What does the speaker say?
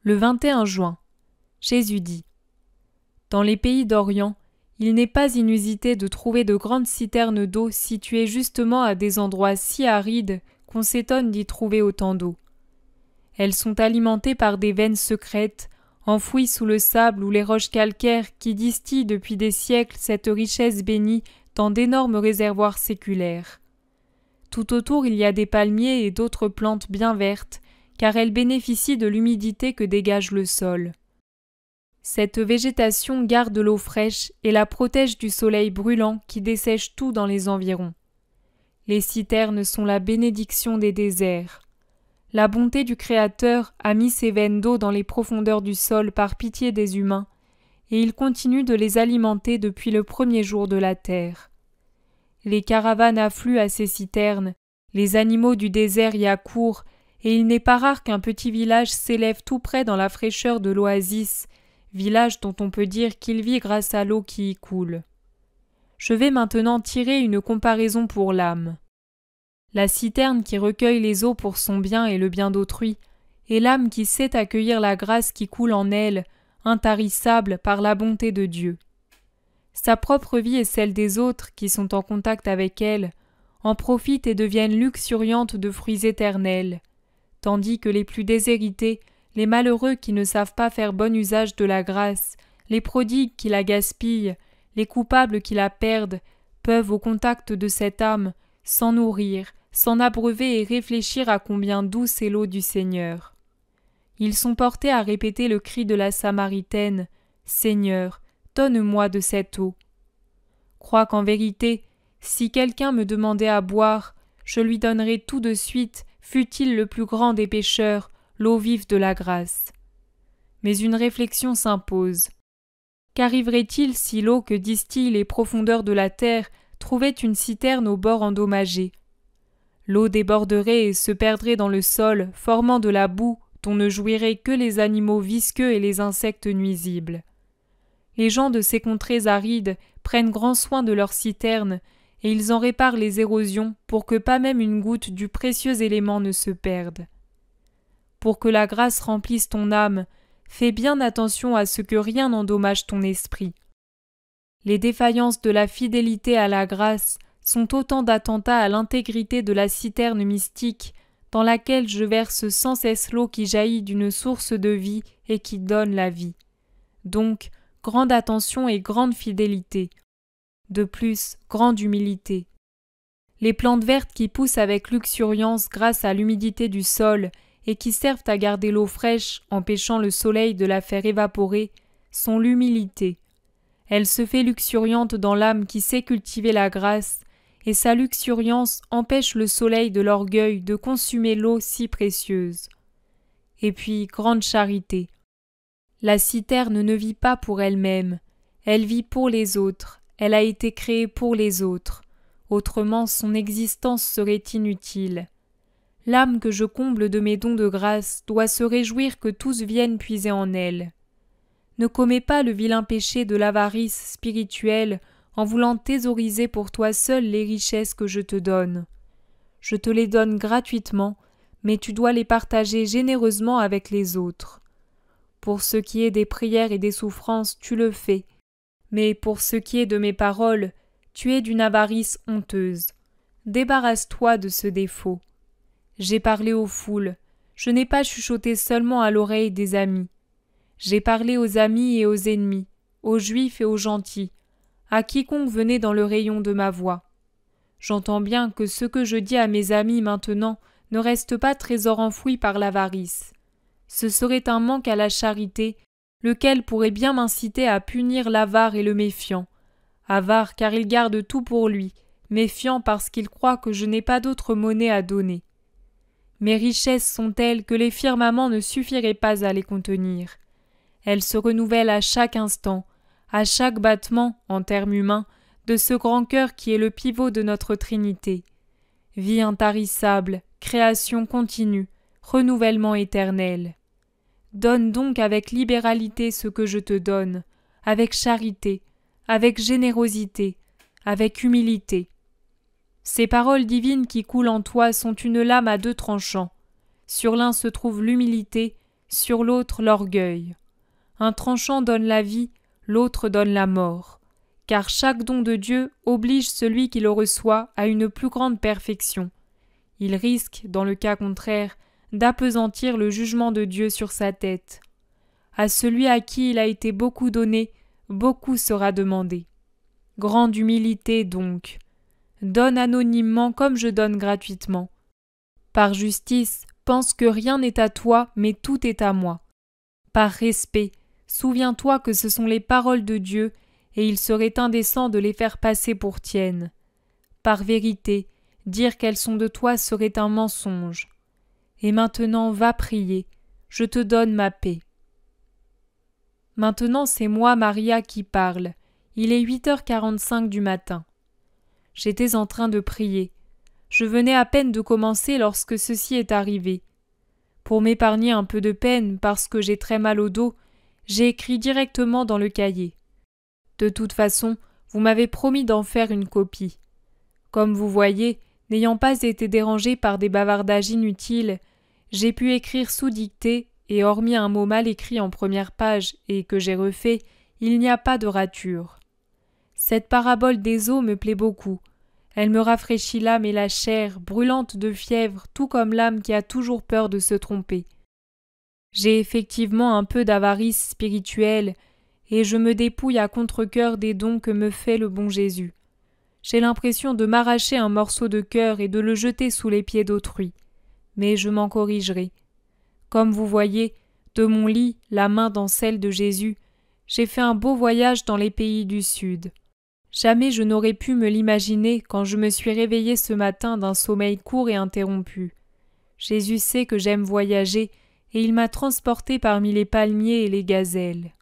Le 21 juin, Jésus dit : Dans les pays d'Orient, il n'est pas inusité de trouver de grandes citernes d'eau situées justement à des endroits si arides qu'on s'étonne d'y trouver autant d'eau. Elles sont alimentées par des veines secrètes, enfouies sous le sable ou les roches calcaires qui distillent depuis des siècles cette richesse bénie dans d'énormes réservoirs séculaires. Tout autour il y a des palmiers et d'autres plantes bien vertes, car elles bénéficient de l'humidité que dégage le sol. Cette végétation garde l'eau fraîche et la protège du soleil brûlant qui dessèche tout dans les environs. Les citernes sont la bénédiction des déserts. La bonté du Créateur a mis ces veines d'eau dans les profondeurs du sol par pitié des humains, et il continue de les alimenter depuis le premier jour de la terre. Les caravanes affluent à ces citernes, les animaux du désert y accourent, et il n'est pas rare qu'un petit village s'élève tout près dans la fraîcheur de l'oasis, village dont on peut dire qu'il vit grâce à l'eau qui y coule. Je vais maintenant tirer une comparaison pour l'âme. La citerne qui recueille les eaux pour son bien et le bien d'autrui, et l'âme qui sait accueillir la grâce qui coule en elle, intarissable par la bonté de Dieu. Sa propre vie et celle des autres qui sont en contact avec elle en profitent et deviennent luxuriantes de fruits éternels, tandis que les plus déshérités, les malheureux qui ne savent pas faire bon usage de la grâce, les prodigues qui la gaspillent, les coupables qui la perdent, peuvent au contact de cette âme s'en nourrir, s'en abreuver et réfléchir à combien douce est l'eau du Seigneur. Ils sont portés à répéter le cri de la Samaritaine : « Seigneur, donne-moi de cette eau. » Crois qu'en vérité, si quelqu'un me demandait à boire, je lui donnerais tout de suite, fût-il le plus grand des pécheurs, l'eau vive de la grâce. Mais une réflexion s'impose. Qu'arriverait-il si l'eau que distillent les profondeurs de la terre trouvait une citerne au bord endommagé ? L'eau déborderait et se perdrait dans le sol, formant de la boue dont ne jouiraient que les animaux visqueux et les insectes nuisibles. Les gens de ces contrées arides prennent grand soin de leurs citernes, et ils en réparent les érosions pour que pas même une goutte du précieux élément ne se perde. Pour que la grâce remplisse ton âme, fais bien attention à ce que rien n'endommage ton esprit. Les défaillances de la fidélité à la grâce sont autant d'attentats à l'intégrité de la citerne mystique dans laquelle je verse sans cesse l'eau qui jaillit d'une source de vie et qui donne la vie. Donc, grande attention et grande fidélité. De plus, grande humilité. Les plantes vertes qui poussent avec luxuriance grâce à l'humidité du sol et qui servent à garder l'eau fraîche, empêchant le soleil de la faire évaporer, sont l'humilité. Elle se fait luxuriante dans l'âme qui sait cultiver la grâce, et sa luxuriance empêche le soleil de l'orgueil de consumer l'eau si précieuse. Et puis, grande charité. La citerne ne vit pas pour elle-même, elle vit pour les autres, elle a été créée pour les autres, autrement son existence serait inutile. L'âme que je comble de mes dons de grâce doit se réjouir que tous viennent puiser en elle. Ne commets pas le vilain péché de l'avarice spirituelle en voulant thésauriser pour toi seul les richesses que je te donne. Je te les donne gratuitement, mais tu dois les partager généreusement avec les autres. Pour ce qui est des prières et des souffrances, tu le fais, mais pour ce qui est de mes paroles, tu es d'une avarice honteuse. Débarrasse-toi de ce défaut. J'ai parlé aux foules, je n'ai pas chuchoté seulement à l'oreille des amis. J'ai parlé aux amis et aux ennemis, aux juifs et aux gentils, à quiconque venait dans le rayon de ma voix. J'entends bien que ce que je dis à mes amis maintenant ne reste pas trésor enfoui par l'avarice. Ce serait un manque à la charité, lequel pourrait bien m'inciter à punir l'avare et le méfiant. Avare car il garde tout pour lui, méfiant parce qu'il croit que je n'ai pas d'autre monnaie à donner. Mes richesses sont telles que les firmaments ne suffiraient pas à les contenir. Elles se renouvellent à chaque instant, à chaque battement, en termes humains, de ce grand cœur qui est le pivot de notre Trinité. Vie intarissable, création continue, renouvellement éternel. Donne donc avec libéralité ce que je te donne, avec charité, avec générosité, avec humilité. Ces paroles divines qui coulent en toi sont une lame à deux tranchants. Sur l'un se trouve l'humilité, sur l'autre l'orgueil. Un tranchant donne la vie, l'autre donne la mort. Car chaque don de Dieu oblige celui qui le reçoit à une plus grande perfection. Il risque, dans le cas contraire, d'appesantir le jugement de Dieu sur sa tête. À celui à qui il a été beaucoup donné, beaucoup sera demandé. Grande humilité donc. Donne anonymement comme je donne gratuitement. Par justice, pense que rien n'est à toi, mais tout est à moi. Par respect, souviens-toi que ce sont les paroles de Dieu, et il serait indécent de les faire passer pour tiennes. Par vérité, dire qu'elles sont de toi serait un mensonge. Et maintenant va prier, je te donne ma paix. Maintenant c'est moi, Maria, qui parle. Il est 8h45 du matin. J'étais en train de prier. Je venais à peine de commencer lorsque ceci est arrivé. Pour m'épargner un peu de peine, parce que j'ai très mal au dos, j'ai écrit directement dans le cahier. De toute façon, vous m'avez promis d'en faire une copie. Comme vous voyez, n'ayant pas été dérangé par des bavardages inutiles, j'ai pu écrire sous dictée, et hormis un mot mal écrit en première page et que j'ai refait, il n'y a pas de rature. Cette parabole des eaux me plaît beaucoup. Elle me rafraîchit l'âme et la chair, brûlante de fièvre, tout comme l'âme qui a toujours peur de se tromper. J'ai effectivement un peu d'avarice spirituelle, et je me dépouille à contre-cœur des dons que me fait le bon Jésus. J'ai l'impression de m'arracher un morceau de cœur et de le jeter sous les pieds d'autrui. Mais je m'en corrigerai. Comme vous voyez, de mon lit, la main dans celle de Jésus, j'ai fait un beau voyage dans les pays du Sud. Jamais je n'aurais pu me l'imaginer quand je me suis réveillée ce matin d'un sommeil court et interrompu. Jésus sait que j'aime voyager, et il m'a transportée parmi les palmiers et les gazelles.